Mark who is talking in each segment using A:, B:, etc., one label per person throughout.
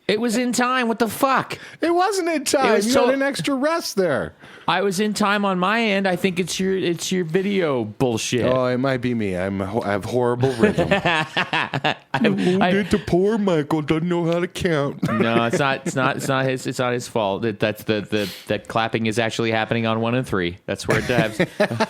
A: It was in time. What the fuck?
B: It wasn't in time. You had an extra rest there.
A: I was in time on my end. I think it's your video bullshit.
B: Oh, it might be me. I have horrible rhythm. The poor Michael doesn't know how to count.
A: No, it's not. It's not his fault. That clapping is actually happening on 1 and 3. That's where it does.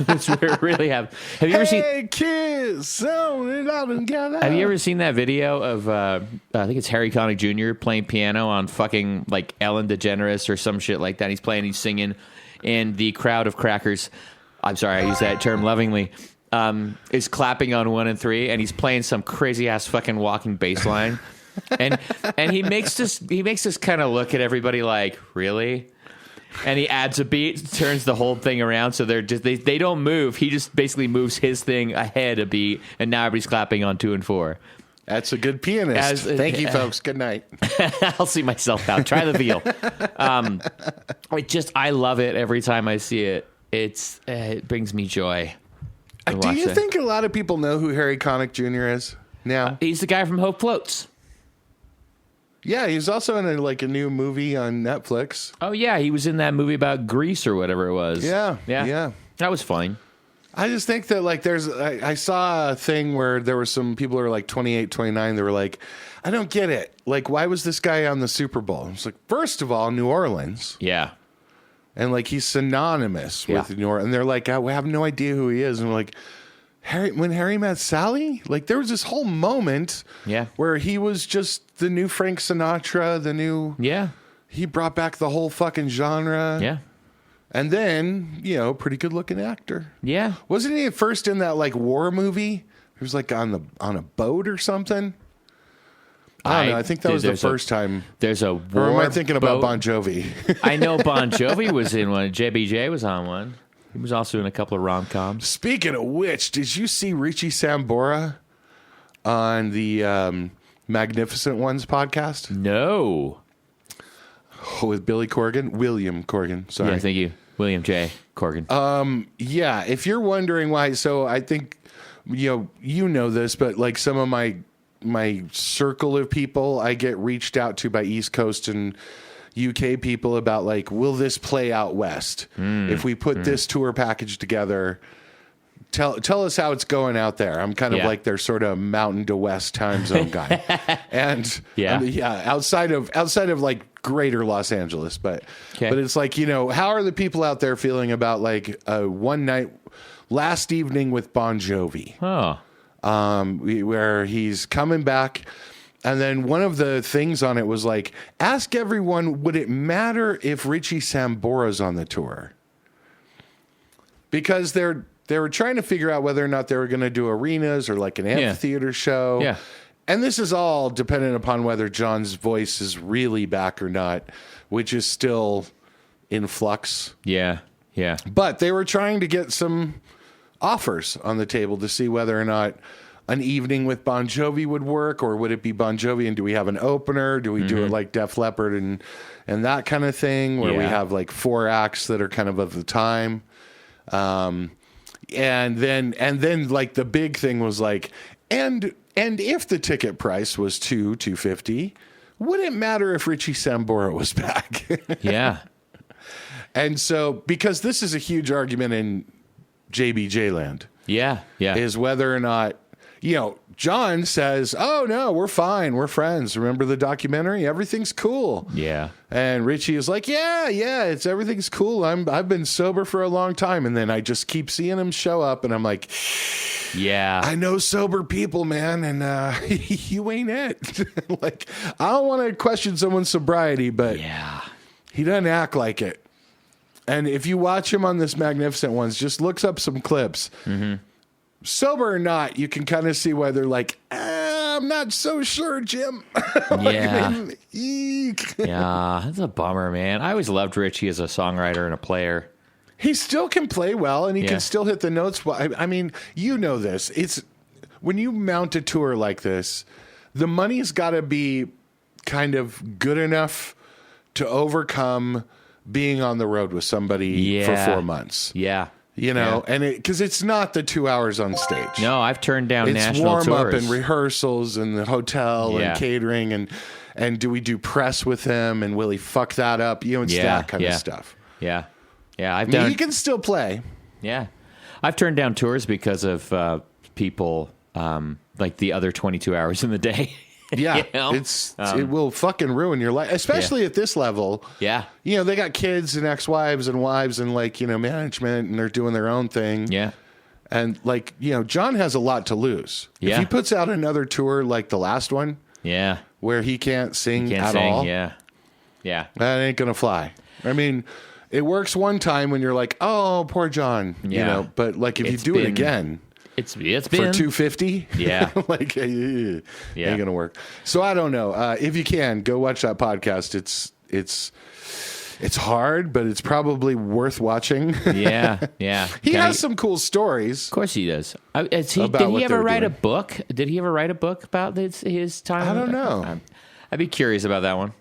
A: That's where it really happens. Have you ever seen?
B: Hey kids,
A: have you ever seen that video of? I think it's Harry Connick Jr. playing piano on fucking like Ellen DeGeneres or some shit like that. He's singing. And the crowd of crackers, I'm sorry, I use that term lovingly, is clapping on 1 and 3, and he's playing some crazy ass fucking walking bass line, and he makes this kind of look at everybody like, really, and he adds a beat, turns the whole thing around, so they don't move. He just basically moves his thing ahead a beat, and now everybody's clapping on 2 and 4.
B: That's a good pianist. Thank you, folks. Good night.
A: I'll see myself out. Try the veal. I love it every time I see it. It brings me joy.
B: Do you think a lot of people know who Harry Connick Jr. is now?
A: He's the guy from Hope Floats.
B: Yeah, he's also in a new movie on Netflix.
A: Oh, yeah. He was in that movie about Greece or whatever it was.
B: Yeah.
A: That was fine.
B: I just think that I saw a thing where there were some people who were like 28, 29. They were like, I don't get it. Like, why was this guy on the Super Bowl? It's like, first of all, New Orleans.
A: Yeah.
B: And like, he's synonymous with New Orleans. And they're like, I have no idea who he is. And we're like, when Harry Met Sally, like there was this whole moment where he was just the new Frank Sinatra, he brought back the whole fucking genre.
A: Yeah.
B: And then, pretty good looking actor.
A: Yeah.
B: Wasn't he at first in that like war movie? He was like on a boat or something. I don't know. I think that was the first time.
A: There's a war.
B: Or am I thinking about Bon Jovi?
A: I know Bon Jovi was in one. JBJ was on one. He was also in a couple of rom-coms.
B: Speaking of which, did you see Richie Sambora on the Magnificent Ones podcast?
A: No.
B: With William Corgan. Sorry.
A: Yeah, thank you. William J. Corgan.
B: Yeah, if you're wondering why, so I think, you know this, but like some of my circle of people, I get reached out to by East Coast and UK people about like, will this play out West? If we put this tour package together, tell us how it's going out there. I'm kind of like their sort of mountain to west time zone guy. And outside of like greater Los Angeles, but it's like, how are the people out there feeling about like a one night last evening with Bon Jovi? Where he's coming back. And then one of the things on it was like, ask everyone, would it matter if Richie Sambora's on the tour? Because they were trying to figure out whether or not they were going to do arenas or like an amphitheater show.
A: Yeah.
B: And this is all dependent upon whether John's voice is really back or not, which is still in flux.
A: Yeah. Yeah.
B: But they were trying to get some offers on the table to see whether or not an evening with Bon Jovi would work, or would it be Bon Jovi and do we have an opener? Do we do it like Def Leppard and that kind of thing where we have like 4 acts that are kind of the time? And then like the big thing was like, and if the ticket price was $250, would it matter if Richie Sambora was back?
A: Yeah.
B: And so, because this is a huge argument in JBJ land.
A: Yeah. Yeah.
B: Is whether or not, John says, oh no, we're fine. We're friends. Remember the documentary? Everything's cool.
A: Yeah.
B: And Richie is like, yeah, everything's cool. I've been sober for a long time. And then I just keep seeing him show up and I'm like,
A: yeah,
B: I know sober people, man. And you ain't it. Like, I don't want to question someone's sobriety, but he doesn't act like it. And if you watch him on this Magnificent Ones, just looks up some clips. Sober or not, you can kind of see why they're like, I'm not so sure, Jim.
A: Yeah. Yeah, that's a bummer, man. I always loved Richie as a songwriter and a player.
B: He still can play well, and he can still hit the notes. I mean, you know this. It's when you mount a tour like this, the money's got to be kind of good enough to overcome being on the road with somebody for 4 months.
A: Yeah.
B: And because it's not the 2 hours on stage.
A: No, I've turned down
B: it's
A: national tours.
B: It's warm up and rehearsals and the hotel and catering And do we do press with him? And will he fuck that up? You know, it's that kind of stuff.
A: Yeah.
B: He can still play.
A: Yeah. I've turned down tours because of people like the other 22 hours in the day.
B: Yeah,
A: you know?
B: it will fucking ruin your life, especially at this level.
A: Yeah.
B: You know, they got kids and ex-wives and wives and like, you know, management, and they're doing their own thing.
A: Yeah.
B: And like, you know, John has a lot to lose.
A: Yeah.
B: If he puts out another tour like the last one,
A: yeah,
B: where he can't sing at all,
A: yeah,
B: that ain't gonna fly. I mean, it works one time when you're like, oh, poor John, you know, but like if you do it again,
A: it's been
B: for $250, like ain't gonna work. So I don't know. If you can go watch that podcast, it's hard, but it's probably worth watching.
A: Yeah.
B: He has some cool stories.
A: Of course he does. Did he ever write a book? Did he ever write a book about his time?
B: I don't know.
A: I'd be curious about that one.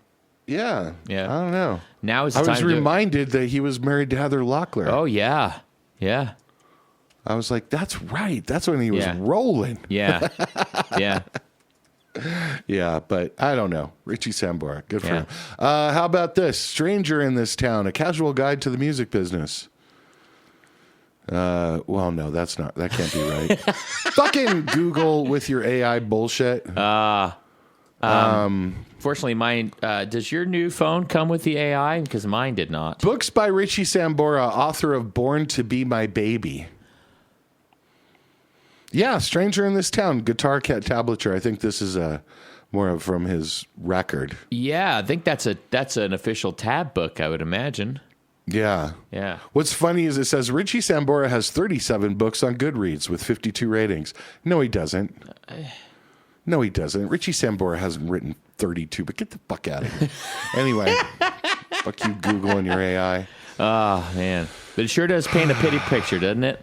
B: Yeah.
A: I
B: don't know.
A: Now is the
B: I
A: time
B: was reminded that he was married to Heather Locklear.
A: Oh yeah.
B: I was like, that's right. That's when he was rolling.
A: Yeah.
B: Yeah, but I don't know. Richie Sambora, good for him. How about this? Stranger in This Town, a casual guide to the music business. Well, no, that can't be right. Fucking Google with your AI bullshit.
A: Fortunately, mine, does your new phone come with the AI? Because mine did not.
B: Books by Richie Sambora, author of Born to Be My Baby. Yeah, Stranger in This Town, guitar cat tablature. I think this is more of from his record.
A: Yeah, I think that's an official tab book, I would imagine.
B: Yeah. What's funny is it says Richie Sambora has 37 books on Goodreads with 52 ratings. No, he doesn't. Richie Sambora hasn't written 32, but get the fuck out of here. Anyway, fuck you, Google and your AI.
A: Oh, man. But it sure does paint a pretty picture, doesn't it?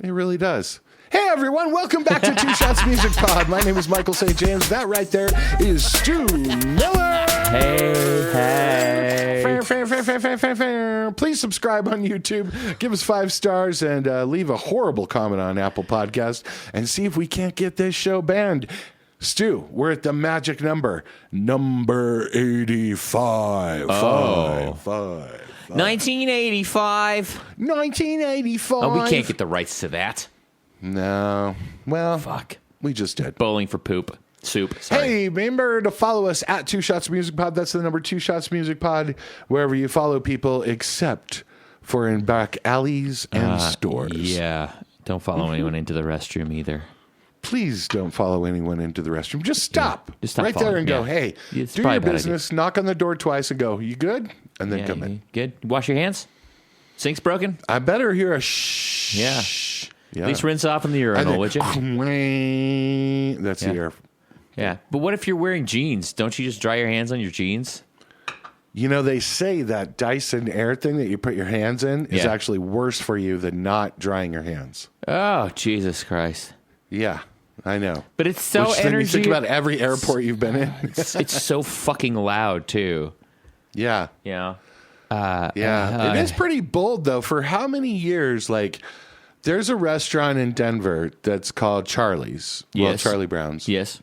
B: It really does. Hey everyone, welcome back to 2 Shots Music Pod. My name is Michael St. James. That right there is Stu Miller.
A: Hey.
B: Please subscribe on YouTube, give us 5 stars, and leave a horrible comment on Apple Podcast, and see if we can't get this show banned. Stu, we're at the magic number 85.
A: 1985.
B: 1985.
A: Oh, we can't get the rights to that.
B: No. Well,
A: fuck.
B: We just did.
A: Bowling for soup. Sorry.
B: Hey, remember to follow us at 2 Shots Music Pod. That's the number 2 Shots Music Pod, wherever you follow people, except for in back alleys and stores.
A: Yeah. Don't follow anyone into the restroom either.
B: Please don't follow anyone into the restroom. Just stop.
A: Yeah, just stop
B: right
A: following.
B: There and go, hey,
A: it's
B: do your business, knock on the door twice and go, you good? And then come in.
A: Good. Wash your hands? Sink's broken?
B: I better hear a shh.
A: Yeah. At least rinse off in the urinal, would you?
B: That's the air.
A: Yeah. But what if you're wearing jeans? Don't you just dry your hands on your jeans?
B: You know, they say that Dyson air thing that you put your hands in is actually worse for you than not drying your hands.
A: Oh, Jesus Christ.
B: Yeah, I know.
A: But it's so energy.
B: Then you think about every airport you've been in.
A: It's so fucking loud, too.
B: Yeah.
A: Yeah.
B: It is pretty bold, though. For how many years, like... There's a restaurant in Denver that's called Charlie's. Well, Charlie Brown's.
A: Yes.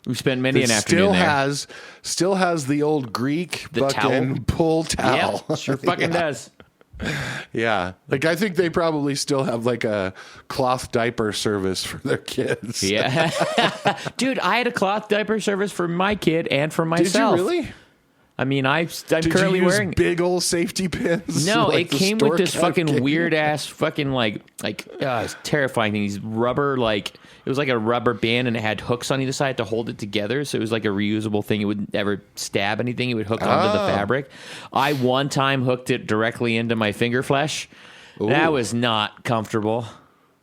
A: We've spent many an afternoon there.
B: Still has the old Greek fucking pull towel.
A: Yeah, sure fucking does.
B: Yeah. Like, I think they probably still have, like, a cloth diaper service for their kids.
A: Yeah. Dude, I had a cloth diaper service for my kid and for myself.
B: Did you really?
A: I mean, I'm currently wearing
B: big old safety pins.
A: No, like it came with this fucking weird ass fucking it's terrifying thing. These rubber it was like a rubber band and it had hooks on either side to hold it together. So it was like a reusable thing. It wouldn't ever stab anything. It would hook onto the fabric. I one time hooked it directly into my finger flesh. Ooh. That was not comfortable.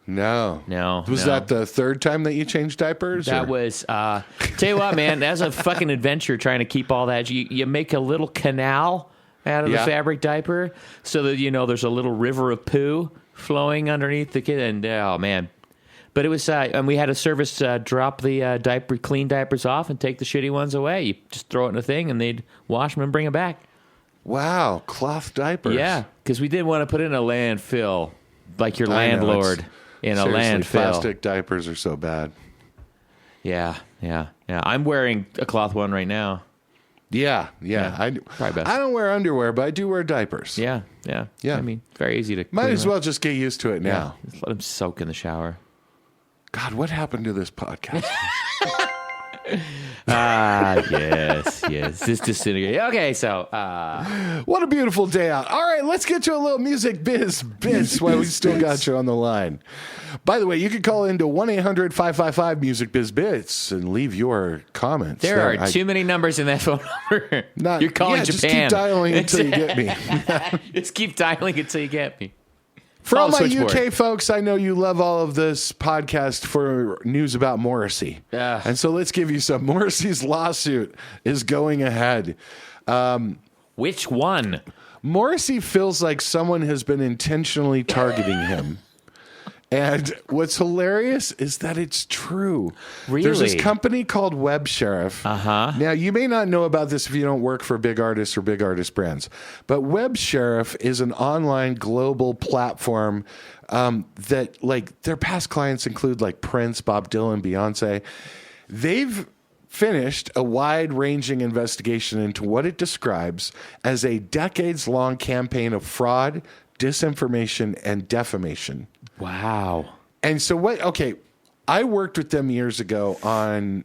B: No. Was that the third time that you changed diapers?
A: That was, tell you what, man, that's a fucking adventure trying to keep all that. You make a little canal out of the fabric diaper so that, there's a little river of poo flowing underneath the kid. And, oh, man. But it was, and we had a service drop the clean diapers off and take the shitty ones away. You just throw it in a thing and they'd wash them and bring them back. Wow. Cloth diapers. Yeah. Because we didn't want to put it in a landfill like your landlord. In a landfill. Plastic diapers are so bad. Yeah. I'm wearing a cloth one right now.
B: Yeah.
A: Probably best.
B: I don't wear underwear, but I do wear diapers.
A: Yeah. I mean, very easy to.
B: Might
A: clean
B: as
A: up.
B: well just get used to it now.
A: Just let him soak in the shower.
B: God, what happened to this podcast?
A: Yes. This disintegrated. Okay, so
B: What a beautiful day out. All right, let's get to a little music biz bits while we still got you on the line. By the way, you can call into 1-800-555-MUSIC-BIZ-BITS and leave your comments.
A: there are too many numbers in that phone number. You're calling
B: just
A: Japan.
B: keep dialing until you get me.
A: Just keep dialing until you get me.
B: For all my
A: Switchboard.
B: UK folks, I know you love all of this podcast for news about Morrissey.
A: Yeah.
B: And so let's give you some. Morrissey's lawsuit is going ahead.
A: Which one?
B: Morrissey feels like someone has been intentionally targeting him. And what's hilarious is that it's true.
A: Really?
B: There's this company called Web Sheriff.
A: Uh-huh.
B: Now, you may not know about this if you don't work for big artists or big artist brands, but Web Sheriff is an online global platform that, like, their past clients include, like, Prince, Bob Dylan, Beyonce. They've finished a wide-ranging investigation into what it describes as a decades-long campaign of fraud, disinformation, and defamation.
A: Wow.
B: And so I worked with them years ago on,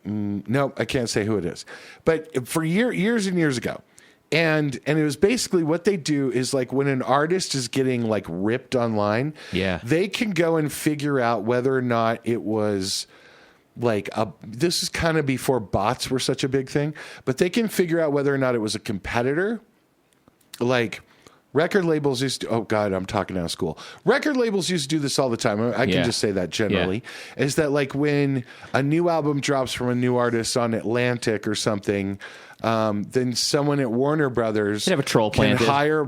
B: no, I can't say who it is, but for years and years ago. And it was basically what they do is, like, when an artist is getting, like, ripped online, they can go and figure out whether or not it was like this is kind of before bots were such a big thing, but they can figure out whether or not it was a competitor. Like, record labels used to, oh God, I'm talking out of school. Record labels used to do this all the time. I can just say that generally. Is that, like, when a new album drops from a new artist on Atlantic or something, then someone at Warner Brothers
A: have a troll
B: can
A: planted.
B: hire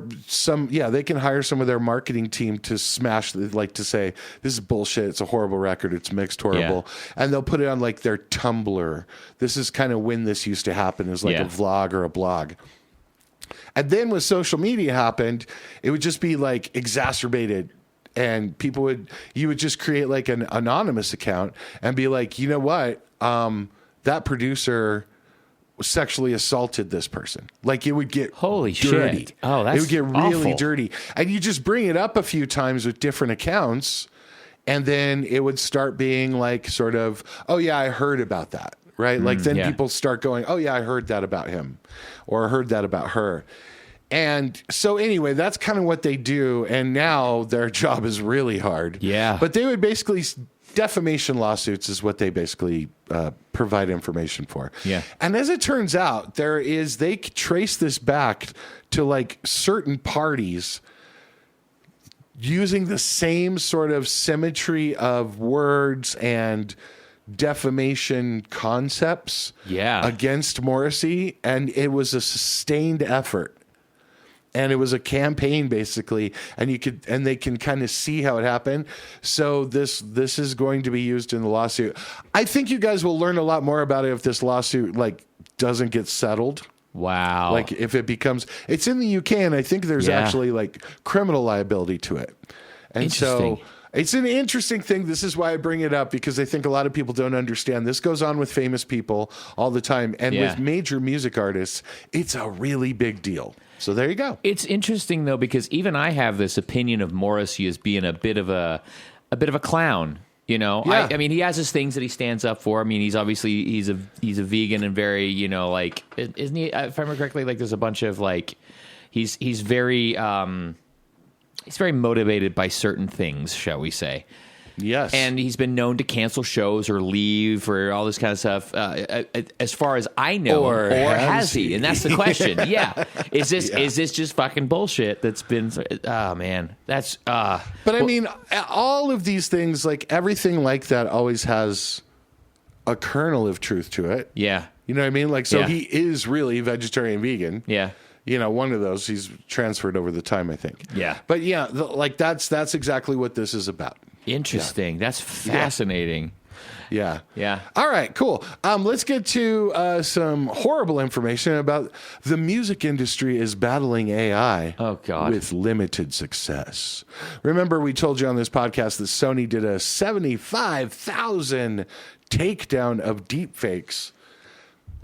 B: they can hire some of their marketing team to smash, like, to say, this is bullshit, it's a horrible record, it's mixed horrible. And they'll put it on, like, their Tumblr. This is kind of when this used to happen, is like a vlog or a blog. And then when social media happened, it would just be, like, exacerbated. And you would just create, like, an anonymous account and be like, you know what? That producer sexually assaulted this person. Like, it would get
A: Holy
B: dirty.
A: shit. Oh, that's
B: it would get really
A: awful.
B: dirty. And you just bring it up a few times with different accounts, and then it would start being like, sort of, oh yeah, I heard about that. Right? Like, then people start going, oh yeah, I heard that about him, or I heard that about her. And so anyway, that's kind of what they do. And now their job is really hard.
A: Yeah.
B: But they would basically, defamation lawsuits is what they basically provide information for.
A: Yeah.
B: And as it turns out, they trace this back to, like, certain parties using the same sort of symmetry of words and defamation concepts against Morrissey. And it was a sustained effort. And it was a campaign, basically, and they can kind of see how it happened. So this is going to be used in the lawsuit. I think you guys will learn a lot more about it if this lawsuit, like, doesn't get settled.
A: Wow.
B: Like, if it becomes, it's in the UK, and I think there's actually, like, criminal liability to it. And so it's an interesting thing. This is why I bring it up, because I think a lot of people don't understand. This goes on with famous people all the time, and with major music artists, it's a really big deal. So there you go.
A: It's interesting, though, because even I have this opinion of Morrissey as being a bit of a clown. You know, I mean, he has his things that he stands up for. I mean, he's a vegan and very, you know, like, isn't he? If I remember correctly, like, there's a bunch of, like, he's very motivated by certain things, shall we say?
B: Yes.
A: And he's been known to cancel shows or leave or all this kind of stuff. As far as I know, or has he? And that's the question. Is this just fucking bullshit that's been? Oh man, that's.
B: But I mean, all of these things, like, everything like that, always has a kernel of truth to it.
A: Yeah.
B: You know what I mean? Like, so he is really vegetarian, vegan.
A: Yeah.
B: You know, one of those he's transferred over the time, I think.
A: Yeah.
B: But yeah, like, that's exactly what this is about.
A: Interesting. That's fascinating.
B: Yeah.
A: Yeah.
B: All right, cool. Let's get to some horrible information about the music industry is battling AI.
A: Oh, God.
B: With limited success. Remember, we told you on this podcast that Sony did a 75,000 takedown of deepfakes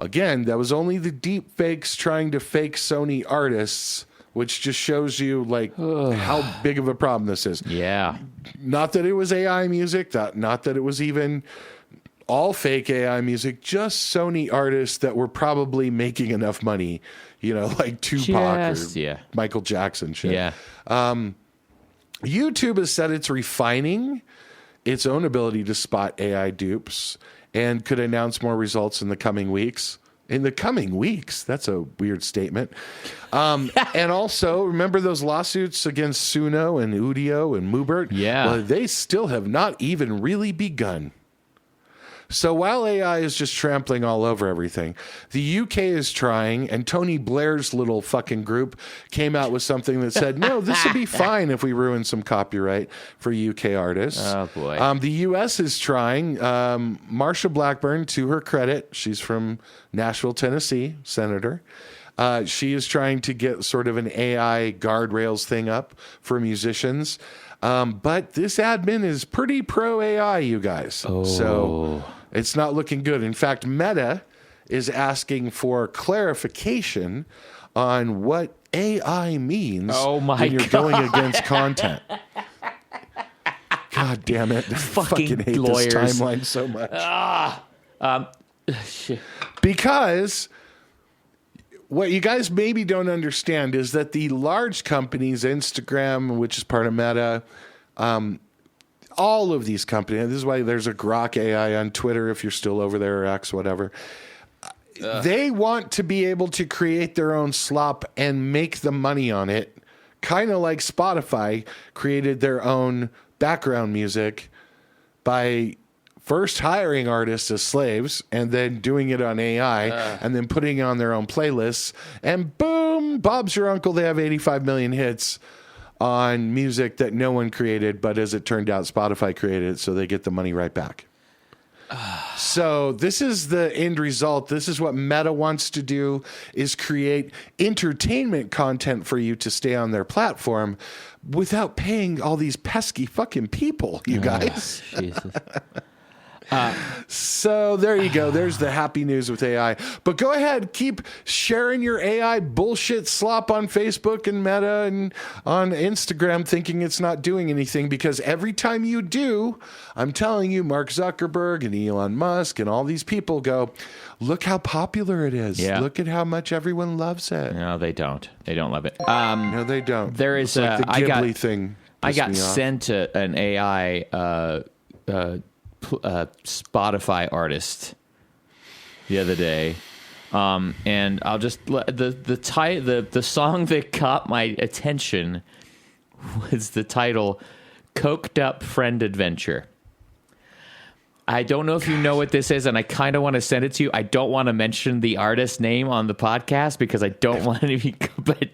B: Again, that was only the deep fakes trying to fake Sony artists, which just shows you like how big of a problem this is.
A: Yeah.
B: Not that it was AI music, not that it was even all fake AI music, just Sony artists that were probably making enough money, like Tupac or Michael Jackson shit.
A: Yeah.
B: YouTube has said it's refining its own ability to spot AI dupes and could announce more results in the coming weeks. In the coming weeks? That's a weird statement. And also, remember those lawsuits against Suno and Udio and Moobert?
A: Yeah.
B: Well, they still have not even really begun. So while AI is just trampling all over everything, the UK is trying, and Tony Blair's little fucking group came out with something that said, no, this would be fine if we ruin some copyright for UK artists.
A: Oh, boy.
B: The US is trying. Marsha Blackburn, to her credit, she's from Nashville, Tennessee, senator. She is trying to get sort of an AI guardrails thing up for musicians. But this admin is pretty pro AI, you guys.
A: Oh.
B: So it's not looking good. In fact, Meta is asking for clarification on what AI means when you're going against content. God damn it. I fucking hate
A: lawyers.
B: This timeline so much.
A: Shit.
B: Because what you guys maybe don't understand is that the large companies, Instagram, which is part of Meta, all of these companies, this is why there's a Grok AI on Twitter if you're still over there, or X, whatever. They want to be able to create their own slop and make the money on it, kind of like Spotify created their own background music by first hiring artists as slaves and then doing it on AI and then putting it on their own playlists. And boom, Bob's your uncle. They have 85 million hits on music that no one created, but as it turned out, Spotify created it, so they get the money right back. So this is the end result. This is what Meta wants to do, is create entertainment content for you to stay on their platform without paying all these pesky fucking people, you guys.
A: Jesus.
B: So there you go. There's the happy news with AI. But go ahead, keep sharing your AI bullshit slop on Facebook and Meta and on Instagram, thinking it's not doing anything, because every time you do, I'm telling you, Mark Zuckerberg and Elon Musk and all these people go, look how popular it is.
A: Yeah.
B: Look at how much everyone loves it.
A: No, they don't. They don't love it.
B: No, they don't.
A: There is
B: like the Ghibli thing.
A: I got sent an AI Spotify artist the other day, and I'll just the song that caught my attention was the title "Coked Up Friend Adventure." I don't know if you know what this is, and I kind of want to send it to you. I don't want to mention the artist name on the podcast because I don't want to be, but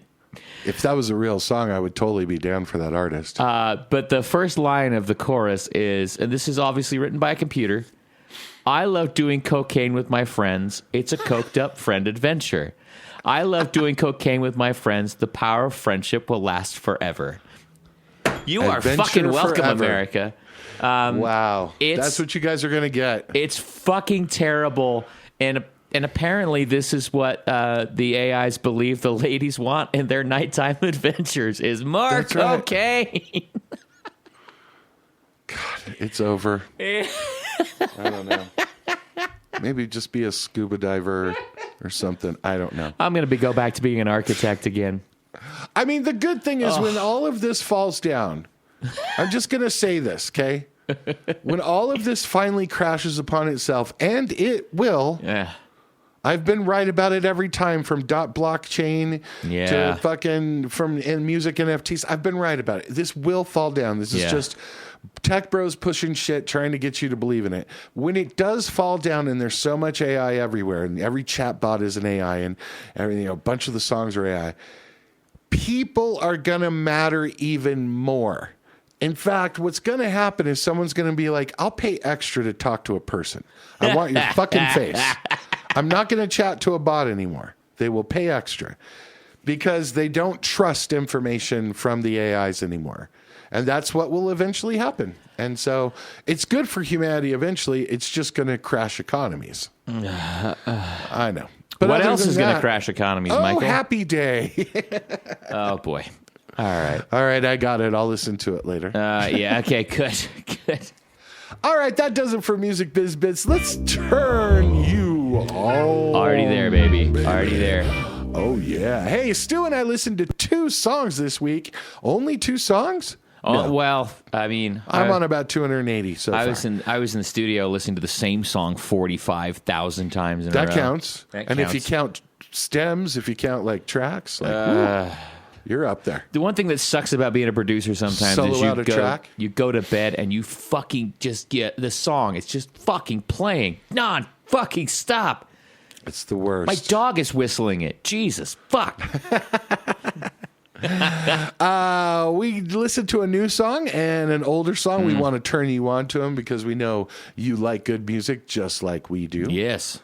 B: if that was a real song, I would totally be down for that artist.
A: But the first line of the chorus is, and this is obviously written by a computer, I love doing cocaine with my friends. It's a coked up friend adventure. I love doing cocaine with my friends. The power of friendship will last forever. You are fucking welcome,
B: forever.
A: America.
B: Wow. That's what you guys are going to get.
A: It's fucking terrible. And apparently this is what the AIs believe the ladies want in their nighttime adventures is more cocaine.
B: God, it's over. I don't know. Maybe just be a scuba diver or something. I don't know.
A: I'm going to go back to being an architect again.
B: I mean, the good thing is when all of this falls down, I'm just going to say this, okay? When all of this finally crashes upon itself, and it will.
A: Yeah.
B: I've been right about it every time, from blockchain to fucking in music NFTs. I've been right about it. This will fall down. This is just tech bros pushing shit, trying to get you to believe in it. When it does fall down, and there's so much AI everywhere, and every chat bot is an AI, and everything, a bunch of the songs are AI, people are going to matter even more. In fact, what's going to happen is someone's going to be like, I'll pay extra to talk to a person. I want your fucking face. I'm not going to chat to a bot anymore. They will pay extra because they don't trust information from the AIs anymore. And that's what will eventually happen. And so it's good for humanity eventually. It's just going to crash economies. I know. But
A: what else is going to crash economies, Michael?
B: Oh, happy day.
A: Oh, boy. All right.
B: All right, I got it. I'll listen to it later.
A: Yeah, okay, good. Good.
B: All right, that does it for Music Biz Bits. Let's turn you on.
A: Already there, baby. Already there.
B: Oh, yeah. Hey, Stu and I listened to 2 songs this week. Only 2 songs?
A: Oh,
B: No.
A: well, I mean...
B: I'm on about 280 so far.
A: I was in the studio listening to the same song 45,000 times in a row.
B: That counts.
A: That
B: and
A: counts.
B: if you count stems, if you count like tracks, like, you're up there.
A: The one thing that sucks about being a producer sometimes
B: Solo
A: is
B: out a track?
A: you go to bed and you fucking just get the song. It's just fucking playing. Non-fucking stop.
B: It's the worst.
A: My dog is whistling it. Jesus, fuck.
B: We listened to a new song and an older song. We want to turn you on to them because we know you like good music just like we do.
A: Yes.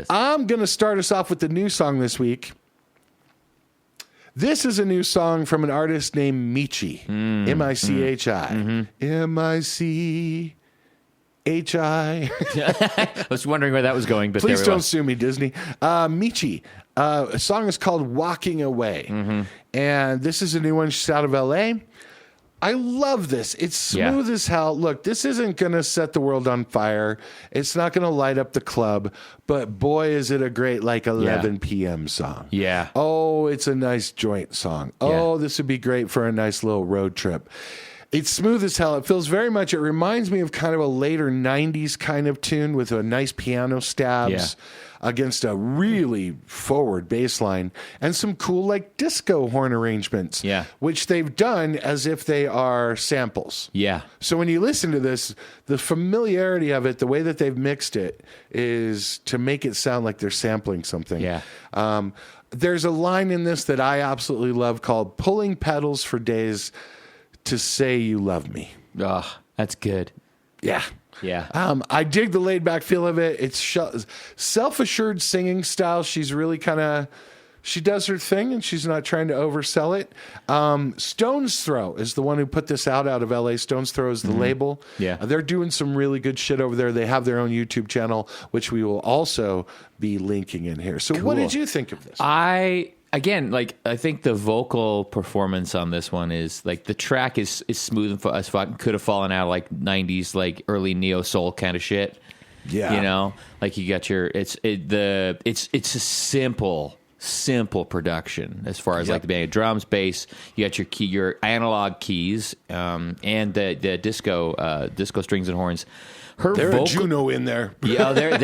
B: I'm going to start us off with the new song this week. This is a new song from an artist named Michi. M-I-C-H-I. M-I-C-H-I.
A: I was wondering where that was going, but
B: Please
A: there we
B: don't
A: go.
B: sue me, Disney. Michi. A song is called Walking Away. And this is a new one. She's out of L.A. I love this. It's smooth as hell. Look, this isn't going to set the world on fire. It's not going to light up the club. But boy, is it a great, like, 11 p.m. song.
A: Yeah.
B: Oh, it's a nice joint song. Oh, this would be great for a nice little road trip. It's smooth as hell. It feels very much, it reminds me of kind of a later 90s kind of tune with a nice piano stabs against a really forward bass line and some cool like disco horn arrangements, which they've done as if they are samples.
A: Yeah.
B: So when you listen to this, the familiarity of it, the way that they've mixed it is to make it sound like they're sampling something.
A: Yeah.
B: There's a line in this that I absolutely love called "Pulling Pedals for Days to Say You Love Me."
A: Oh, that's good.
B: Yeah.
A: Yeah.
B: I dig the laid back feel of it. It's self-assured singing style. She's really kind of, she does her thing and she's not trying to oversell it. Stone's Throw is the one who put this out of LA. Stone's Throw is the label.
A: Yeah.
B: They're doing some really good shit over there. They have their own YouTube channel, which we will also be linking in here. So what did you think of this?
A: Again, like, I think the vocal performance on this one is like the track is smooth as fuck. Could have fallen out like 90s, like early neo soul kind of shit.
B: Yeah,
A: you know, like you got your it's a simple production as far as like the band drums, bass. You got your analog keys, and the disco strings and horns.
B: There's a Juno in there.
A: Yeah, there.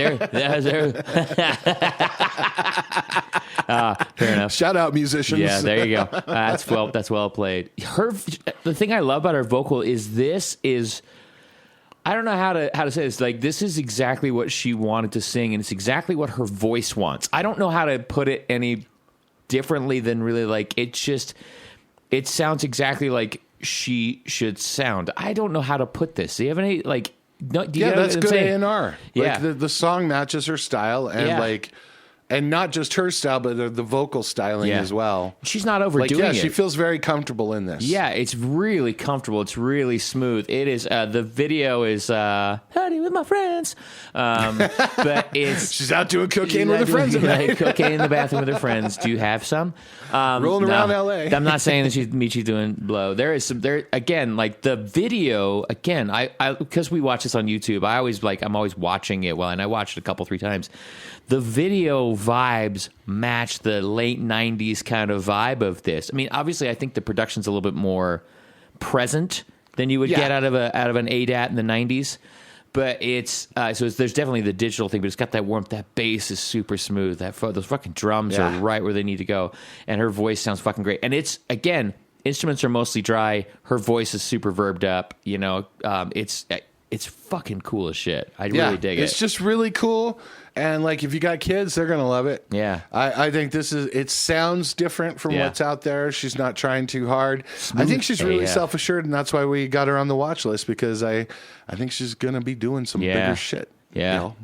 A: Fair enough.
B: Shout out musicians.
A: Yeah, there you go. That's well played. The thing I love about her vocal is I don't know how to say this. Like, this is exactly what she wanted to sing, and it's exactly what her voice wants. I don't know how to put it any differently than really like it sounds exactly like she should sound. I don't know how to put this. Do you have any like? No, do you know
B: that's
A: what I'm
B: good
A: saying?
B: A&R.
A: Yeah.
B: Like the song matches her style and like, and not just her style, but the vocal styling as well.
A: She's not overdoing it.
B: She feels very comfortable in this.
A: Yeah, it's really comfortable. It's really smooth. It is. The video is "Honey with my friends," but it's
B: she's out doing cocaine with her friends.
A: Cocaine in the bathroom with her friends. Do you have some?
B: Rolling around L.A.
A: I'm not saying that Michi's doing blow. There is some. There again, like the video. Again, I because we watch this on YouTube. I'm always watching it. Well, and I watched it 3 times. The video vibes match the late 90s kind of vibe of this. I mean, obviously, I think the production's a little bit more present than you would get out of an ADAT in the 90s. But there's definitely the digital thing, but it's got that warmth. That bass is super smooth. Those fucking drums are right where they need to go. And her voice sounds fucking great. And it's, again, instruments are mostly dry. Her voice is super verbed up. You know, it's fucking cool as shit. I really dig it.
B: It's just really cool. And like, if you got kids, they're going to love it.
A: Yeah.
B: I think it sounds different from what's out there. She's not trying too hard. I think she's really self-assured, and that's why we got her on the watch list, because I think she's going to be doing some bigger shit.
A: Yeah.
B: You know?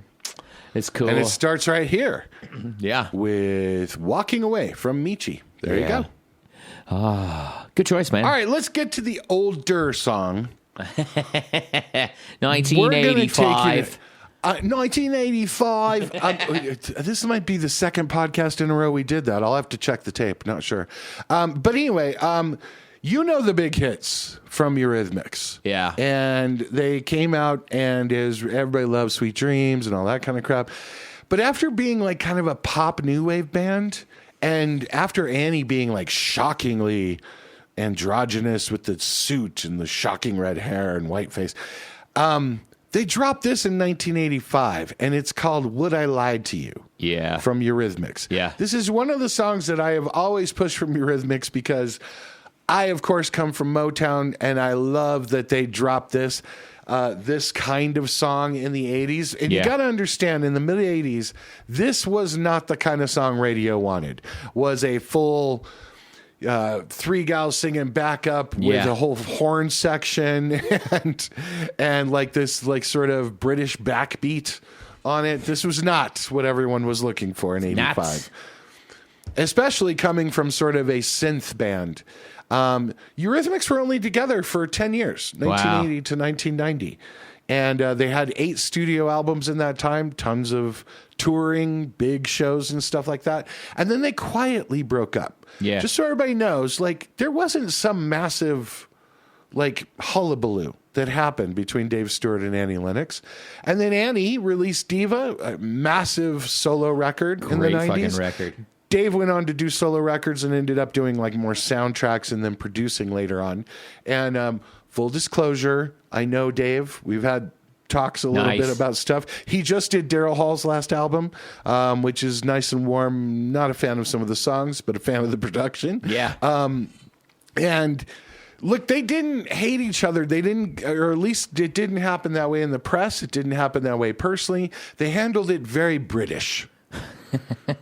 A: It's cool.
B: And it starts right here.
A: Yeah.
B: With Walking Away from Michi. There you go.
A: Good choice, man.
B: All right, let's get to the older song.
A: 1985.
B: 1985. This might be the second podcast in a row we did that. I'll have to check the tape. Not sure. But anyway, you know the big hits from Eurythmics.
A: Yeah.
B: And they came out and everybody loves Sweet Dreams and all that kind of crap. But after being like kind of a pop new wave band, and after Annie being like shockingly androgynous with the suit and the shocking red hair and white face, they dropped this in 1985, and it's called Would I Lied to You?
A: Yeah.
B: From Eurythmics.
A: Yeah.
B: This is one of the songs that I have always pushed from Eurythmics because I, of course, come from Motown, and I love that they dropped this kind of song in the 80s. And you got to understand, in the mid-80s, this was not the kind of song radio wanted. Was a full... three gals singing backup with a whole horn section and like this like sort of British backbeat on it. This was not what everyone was looking for in 85. Especially coming from sort of a synth band. Eurythmics were only together for 10 years, 1980 to 1990. And they had 8 studio albums in that time, tons of touring, big shows and stuff like that. And then they quietly broke up.
A: Yeah.
B: Just so everybody knows, like, there wasn't some massive, like, hullabaloo that happened between Dave Stewart and Annie Lennox. And then Annie released Diva, a massive solo record in the 90s.
A: Great fucking record.
B: Dave went on to do solo records and ended up doing, like, more soundtracks and then producing later on. And full disclosure, I know Dave. We've had talks a little bit about stuff. He just did Daryl Hall's last album, which is nice and warm. Not a fan of some of the songs, but a fan of the production.
A: Yeah.
B: And look, they didn't hate each other. They didn't, or at least it didn't happen that way in the press. It didn't happen that way personally. They handled it very British.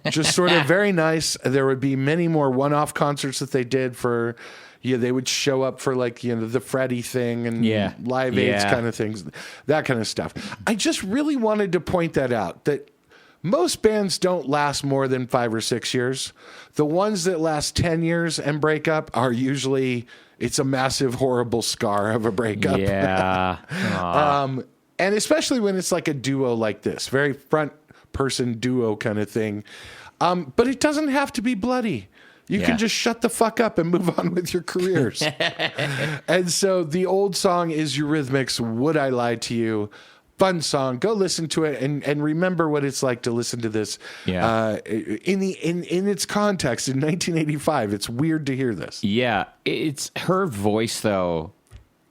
B: Just sort of very nice. There would be many more one-off concerts that they did for... Yeah, they would show up for like, you know, the Freddie thing and Live Aids kind of things, that kind of stuff. I just really wanted to point that out, that most bands don't last more than 5 or 6 years. The ones that last 10 years and break up are usually, it's a massive, horrible scar of a breakup.
A: Yeah.
B: And especially when it's like a duo like this, very front person duo kind of thing. But it doesn't have to be bloody. You can just shut the fuck up and move on with your careers. And so the old song is Eurythmics' Would I Lie to You? Fun song. Go listen to it and remember what it's like to listen to this in its context in 1985. It's weird to hear this.
A: Yeah. It's her voice, though,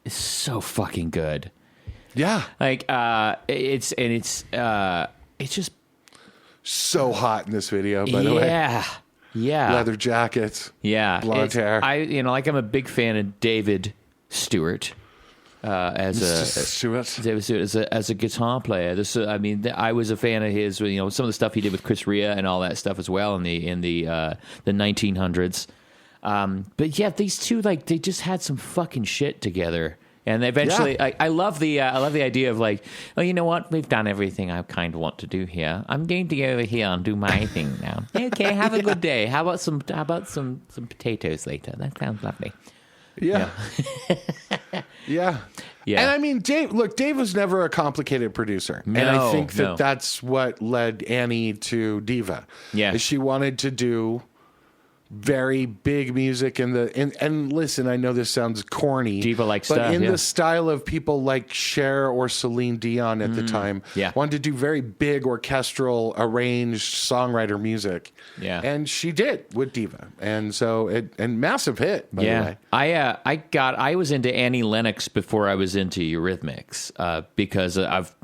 A: is so fucking good.
B: Yeah.
A: Like, it's just
B: so hot in this video, by the way.
A: Yeah.
B: Leather jackets.
A: Yeah.
B: Blonde hair.
A: I'm a big fan of David Stewart as a guitar player. I was a fan of his. You know, some of the stuff he did with Chris Rea and all that stuff as well in the 1900s. But yeah, these two, like, they just had some fucking shit together. And eventually, I love the idea of like, oh, you know what? We've done everything I kind of want to do here. I'm going to go over here and do my thing now. Okay, have a good day. How about some potatoes later? That sounds lovely.
B: Yeah. Yeah. And I mean, Dave was never a complicated producer. And I think that's what led Annie to Diva.
A: Yeah.
B: Is she wanted to do very big music and listen, I know this sounds corny,
A: diva-like
B: but
A: stuff,
B: in the style of people like Cher or Celine Dion at the time, wanted to do very big orchestral arranged songwriter music. Yeah, and she did with Diva, and so and massive hit. By the way,
A: I was into Annie Lennox before I was into Eurythmics because of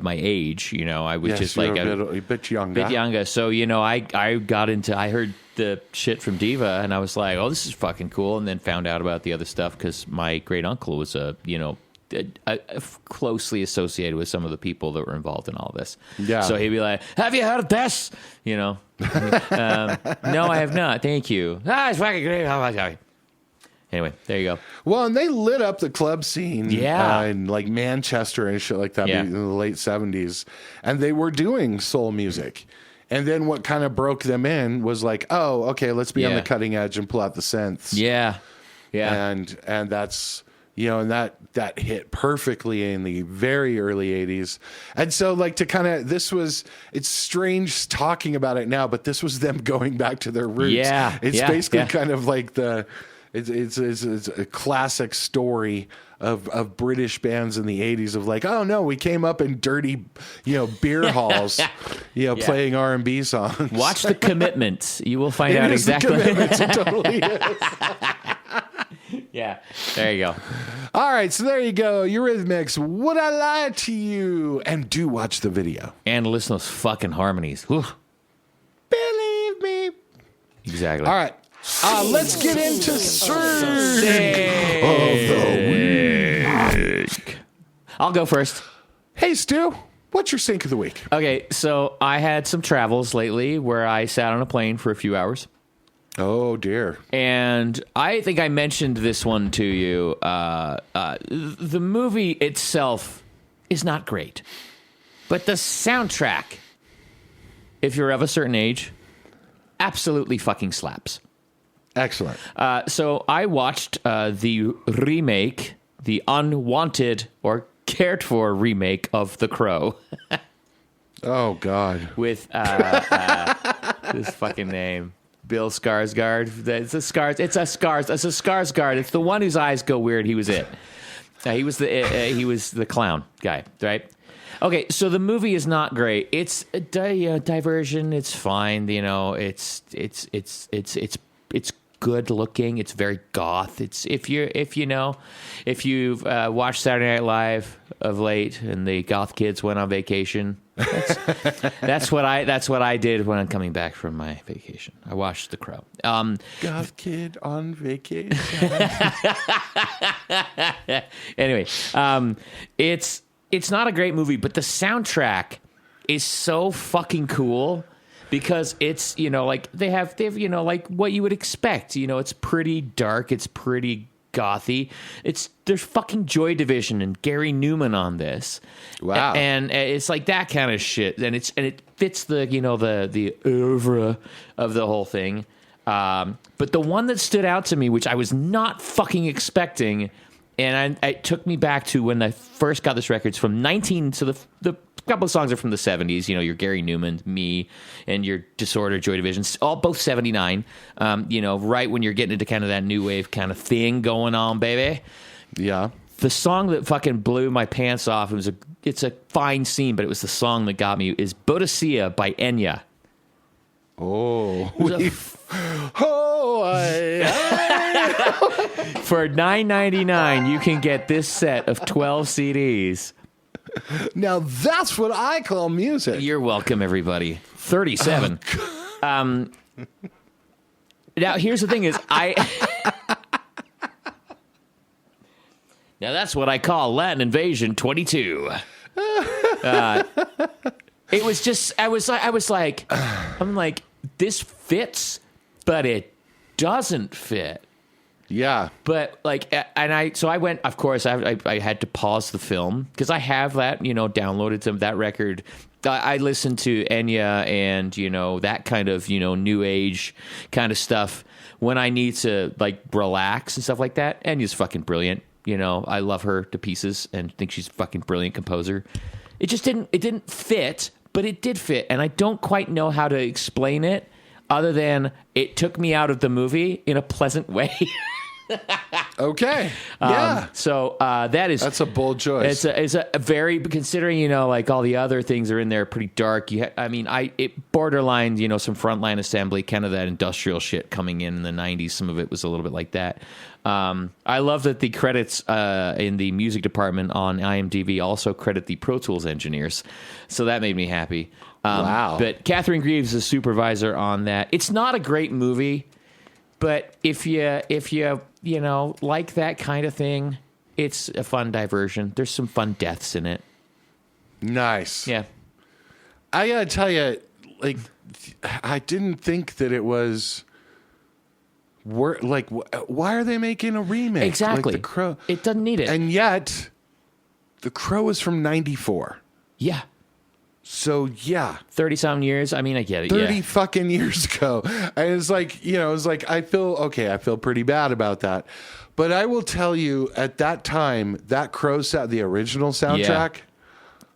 A: my age. You know, I was just like
B: a bit younger.
A: So I got into. I heard the shit from Diva, and I was like, "Oh, this is fucking cool." And then found out about the other stuff because my great uncle was closely associated with some of the people that were involved in all this. Yeah. So he'd be like, "Have you heard this?" You know, no, I have not. Thank you. It's fucking great. Anyway, there you go.
B: Well, and they lit up the club scene, in like Manchester and shit like that in the late 70s, and they were doing soul music. And then what kind of broke them in was like, oh, okay, let's be on the cutting edge and pull out the synths.
A: Yeah.
B: And that's, and that hit perfectly in the very early 80s. And so like to kind of, it's strange talking about it now, but this was them going back to their roots.
A: Yeah.
B: It's basically kind of like it's a classic story of British bands in the 80s of like, oh no, we came up in dirty, beer halls, playing R&B songs.
A: Watch The Commitment. You will find out exactly.
B: It totally is.
A: Yeah, there you go.
B: All right, so there you go. Eurythmics, Would I Lie to You? And do watch the video.
A: And listen to those fucking harmonies. Whew.
B: Believe me.
A: Exactly.
B: All right. Let's get into Surge
A: of the Week. I'll go first.
B: Hey, Stu, what's your sync of the week?
A: Okay, so I had some travels lately where I sat on a plane for a few hours.
B: Oh, dear.
A: And I think I mentioned this one to you. The movie itself is not great, but the soundtrack, if you're of a certain age, absolutely fucking slaps.
B: Excellent.
A: So I watched the remake, the unwanted or cared for remake of The Crow.
B: Oh, God.
A: With this fucking name. Bill Skarsgård. It's a Skarsgård. It's the one whose eyes go weird. He was it. He was the clown guy, right? Okay, so the movie is not great. It's a diversion. It's fine. It's good looking. It's very goth. It's if you've watched Saturday Night Live of late and the goth kids went on vacation. That's what I did when I'm coming back from my vacation. I watched The Crow.
B: Goth kid on vacation.
A: Anyway, it's not a great movie, but the soundtrack is so fucking cool because it's like they have like what you would expect. It's pretty dark. It's pretty gothy. There's fucking Joy Division and Gary Newman on this.
B: Wow.
A: And it's like that kind of shit. And it fits the the oeuvre of the whole thing. But the one that stood out to me, which I was not fucking expecting, and it took me back to when I first got this record. It's from the couple of songs are from the 70s. Your Gary Newman, Me, and your Disorder, Joy Division, both 79. Right when you're getting into kind of that new wave kind of thing going on, baby.
B: Yeah.
A: The song that fucking blew my pants off, it's a fine scene, but it was the song that got me, is Boadicea by Enya.
B: Oh.
A: For $9.99, you can get this set of 12 CDs.
B: Now that's what I call music.
A: You're welcome, everybody. 37. Now here's the thing: is now that's what I call Latin Invasion 22. It was just I'm like, this fits, but it doesn't fit.
B: Yeah.
A: But I went, of course, I had to pause the film because I have that, downloaded to that record. I listened to Enya and, that kind of, new age kind of stuff when I need to relax and stuff like that. Enya's fucking brilliant. I love her to pieces and think she's a fucking brilliant composer. It just didn't fit, but it did fit. And I don't quite know how to explain it other than it took me out of the movie in a pleasant way.
B: Okay. Yeah.
A: That's
B: a bold choice.
A: It's a very, considering, all the other things are in there pretty dark. It borderlined, some Frontline Assembly, kind of that industrial shit coming in the 90s. Some of it was a little bit like that. I love that the credits in the music department on IMDb also credit the Pro Tools engineers. So that made me happy.
B: Wow.
A: But Catherine Greaves is a supervisor on that. It's not a great movie, but if you like that kind of thing, it's a fun diversion. There's some fun deaths in it.
B: Nice.
A: Yeah.
B: I gotta tell you, I didn't think that it was. Why are they making a remake?
A: Exactly.
B: The Crow.
A: It doesn't need it.
B: And yet, The Crow is from '94.
A: Yeah.
B: So yeah,
A: 30-some years. I mean, I get it.
B: 30 fucking years ago. And it's like, I feel pretty bad about that. But I will tell you, at that time, that Crow the original soundtrack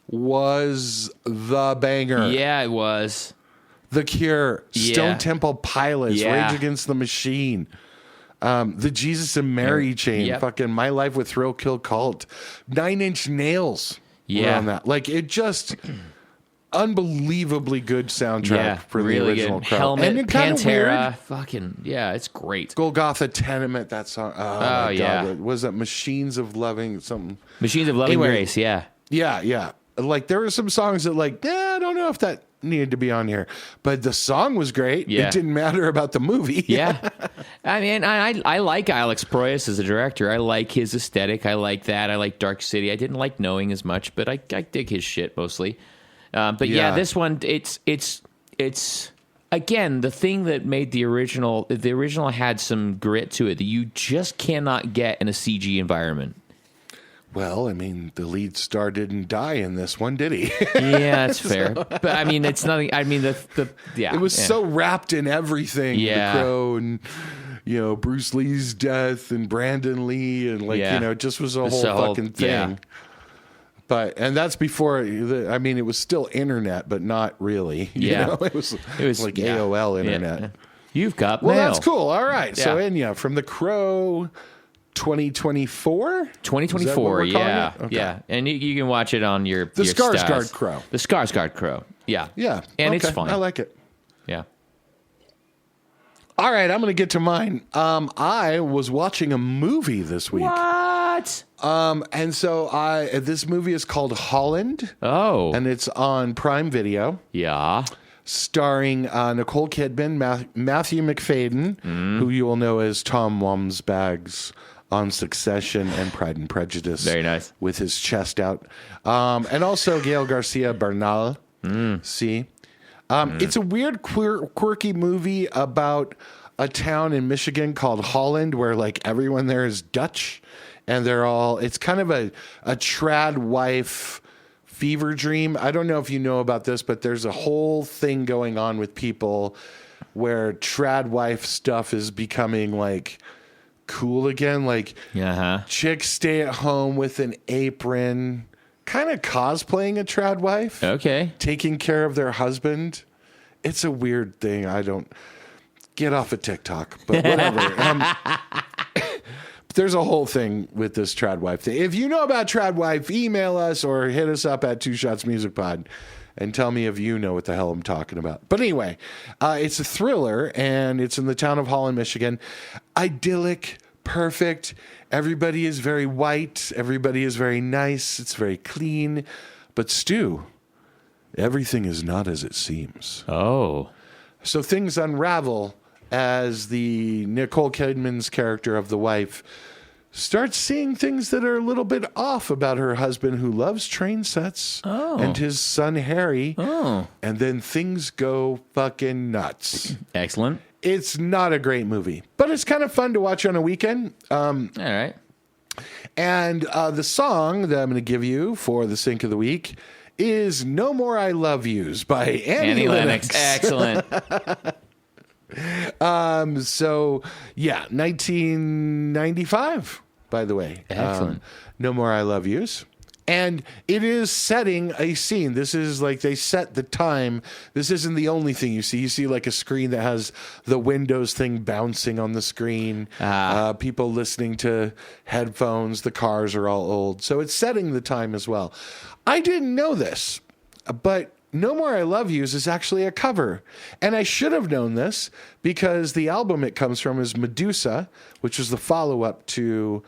B: was the banger.
A: Yeah, it was.
B: The Cure, Stone Temple Pilots, Rage Against the Machine, the Jesus and Mary chain, fucking My Life with Thrill Kill Cult, 9 Inch Nails were on that. Like, it just... unbelievably good soundtrack for the original Crow.
A: Helmet, and Pantera, fucking it's great.
B: Golgotha Tenement, that song. Oh my God. Was it Machines of Loving something?
A: Machines of Loving Grace, yeah.
B: Like there were some songs that I don't know if that needed to be on here, but the song was great. It didn't matter about the movie.
A: I mean, I like Alex Proyas as a director. I like his aesthetic. I like that. I like Dark City. I didn't like Knowing as much, but I dig his shit mostly. But this one, it's again, the thing that made the original had some grit to it that you just cannot get in a CG environment.
B: Well, I mean, the lead star didn't die in this one, did he?
A: Yeah, that's fair. But I mean, it's nothing. I mean, it
B: was so wrapped in everything. The Crow and Bruce Lee's death and Brandon Lee and it just was a whole fucking thing. Yeah. And that's before. It was still internet, but not really. It was like AOL internet.
A: Yeah. You've got mail.
B: Well, that's cool. All right. Yeah. So Enya from The Crow, 2024.
A: 2024. Yeah, okay. Yeah. And you can watch it on your
B: Skarsgård Crow.
A: The Skarsgård Crow. Yeah.
B: Yeah.
A: And it's fun.
B: I like it.
A: Yeah.
B: All right, I'm going to get to mine. I was watching a movie this week.
A: What?
B: And so this movie is called Holland.
A: Oh.
B: And it's on Prime Video.
A: Yeah.
B: Starring Nicole Kidman, Matthew McFadden, who you will know as Tom Wamsbags on Succession and Pride and Prejudice.
A: Very nice.
B: With his chest out. And also Gael Garcia Bernal. See? It's a weird, quirky movie about a town in Michigan called Holland where like everyone there is Dutch and it's kind of a trad wife fever dream. I don't know if you know about this, but there's a whole thing going on with people where trad wife stuff is becoming like cool again. Like chicks stay at home with an apron, kind of cosplaying a trad wife.
A: Okay.
B: Taking care of their husband. It's a weird thing. I don't get off of TikTok, but whatever. There's a whole thing with this trad wife thing. If you know about trad wife, email us or hit us up at 2ShotsMusicPod and tell me if you know what the hell I'm talking about. But anyway, it's a thriller and it's in the town of Holland, Michigan. Idyllic, perfect. Everybody is very white. Everybody is very nice. It's very clean. But Stu, everything is not as it seems.
A: Oh.
B: So things unravel as the Nicole Kidman's character of the wife starts seeing things that are a little bit off about her husband who loves train sets and his son Harry. Oh. And then things go fucking nuts.
A: Excellent.
B: It's not a great movie, but it's kind of fun to watch on a weekend.
A: All right.
B: And the song that I'm going to give you for the Sync of the Week is No More I Love Yous by Annie Lennox.
A: Excellent.
B: So, 1995, by the way.
A: Excellent.
B: No More I Love Yous. And it is setting a scene. This is like they set the time. This isn't the only thing you see. You see like a screen that has the Windows thing bouncing on the screen. People listening to headphones. The cars are all old. So it's setting the time as well. I didn't know this, but No More I Love Yous is actually a cover. And I should have known this because the album it comes from is Medusa, which is the follow-up to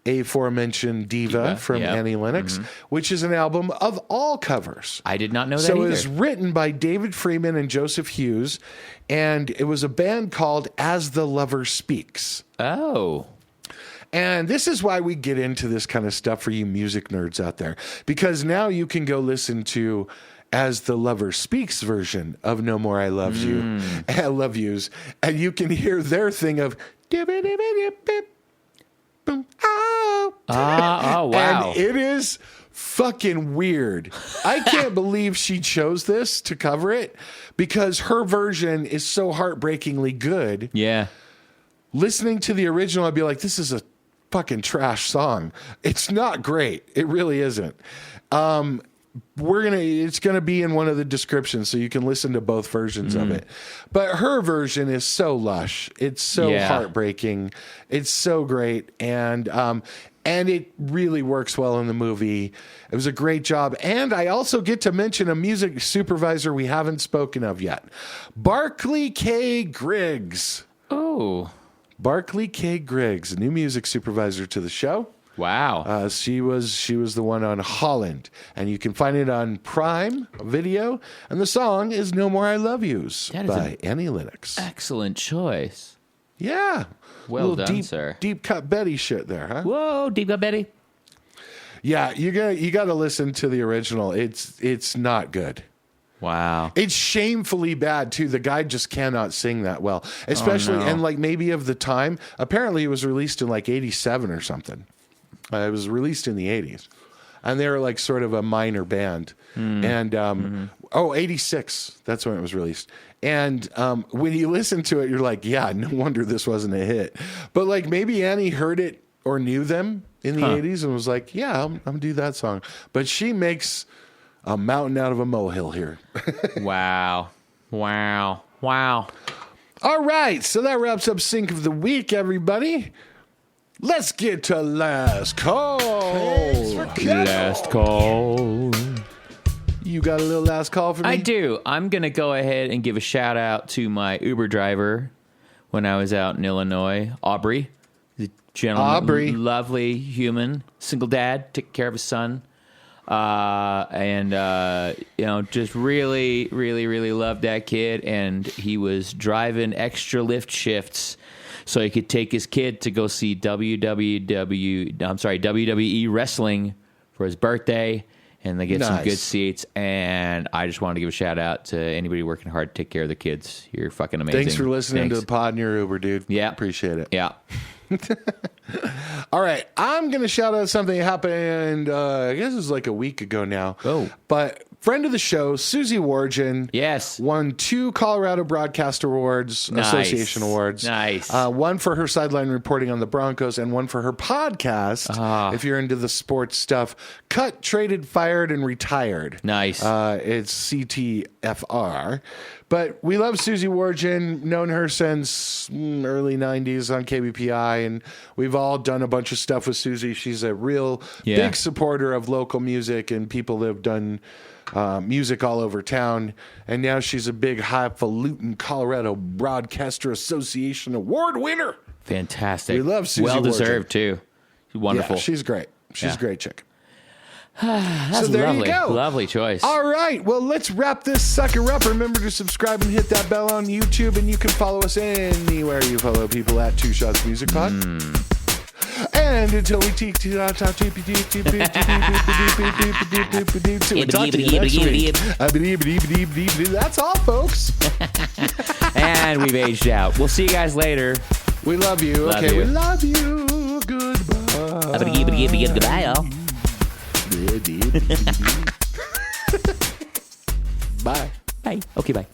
B: aforementioned Diva from Annie Lennox, which is an album of all covers.
A: I did not know that
B: either.
A: So
B: it was written by David Freeman and Joseph Hughes, and it was a band called As the Lover Speaks.
A: Oh.
B: And this is why we get into this kind of stuff for you music nerds out there, because now you can go listen to As the Lover Speaks version of No More I Love You, I Love Yous, and you can hear their thing of oh,
A: wow.
B: And it is fucking weird. I can't believe she chose this to cover it because her version is so heartbreakingly good.
A: Yeah.
B: Listening to the original, I'd be like, this is a fucking trash song. It's not great. It really isn't. It's gonna be in one of the descriptions so you can listen to both versions of it. But her version is so lush. It's so heartbreaking. It's so great. And it really works well in the movie. It was a great job. And I also get to mention a music supervisor we haven't spoken of yet. Barclay K. Griggs.
A: Oh.
B: Barclay K. Griggs, a new music supervisor to the show.
A: Wow.
B: She was the one on Holland, and you can find it on Prime Video. And the song is "No More I Love Yous" by Annie Lennox.
A: Excellent choice.
B: Yeah,
A: well done,
B: deep,
A: sir.
B: Deep cut Betty shit there, huh?
A: Whoa, deep cut Betty.
B: Yeah, you got to listen to the original. It's not good.
A: Wow.
B: It's shamefully bad, too. The guy just cannot sing that well. Especially, and like maybe of the time. Apparently, it was released in like 87 or something. It was released in the 80s. And they were like sort of a minor band. And, 86. That's when it was released. And when you listen to it, you're like, yeah, no wonder this wasn't a hit. But like maybe Annie heard it or knew them in the 80s and was like, yeah, I'm going to do that song. But she makes a mountain out of a molehill here.
A: Wow. All
B: right, so that wraps up Sync of the Week, everybody. Let's get to Last Call.
A: Last call.
B: You got a little last call for me?
A: I do. I'm going to go ahead and give a shout out to my Uber driver when I was out in Illinois, Aubrey. The gentleman, lovely human, single dad, taking care of his son. Just really, really, really loved that kid. And he was driving extra lift shifts so he could take his kid to go see WWE wrestling for his birthday. And they get some good seats. And I just wanted to give a shout out to anybody working hard to take care of the kids. You're fucking amazing.
B: Thanks for listening to the pod in your Uber, dude.
A: Yeah.
B: Appreciate it.
A: Yeah.
B: All right, I'm going to shout out something that happened, I guess it was like a week ago now.
A: Oh.
B: But friend of the show, Susie Wargen.
A: Yes.
B: Won 2 Colorado Broadcast Awards, Association Awards.
A: Nice.
B: One for her sideline reporting on the Broncos and one for her podcast, if you're into the sports stuff. Cut, Traded, Fired, and Retired.
A: Nice.
B: It's CTFR. But we love Susie Wargen, known her since early 90s on KBPI, and we've all done a bunch of stuff with Susie. She's a real big supporter of local music and people that have done music all over town. And now she's a big highfalutin Colorado Broadcaster Association Award winner.
A: Fantastic.
B: We love Susie
A: Well-deserved, too. Wonderful.
B: Yeah, she's great. She's a great chick.
A: That's
B: so there
A: lovely.
B: you go.
A: Lovely choice.
B: All right. Well, let's wrap this sucker up. Remember to subscribe and hit that bell on YouTube, and you can follow us anywhere you follow people at 2ShotsMusicPod. And until we talk to you next week. That's all, folks.
A: And we've aged out. We'll see you guys later.
B: We love you. Okay, we love you. Goodbye.
A: Goodbye, y'all.
B: Bye.
A: Bye. Okay, bye.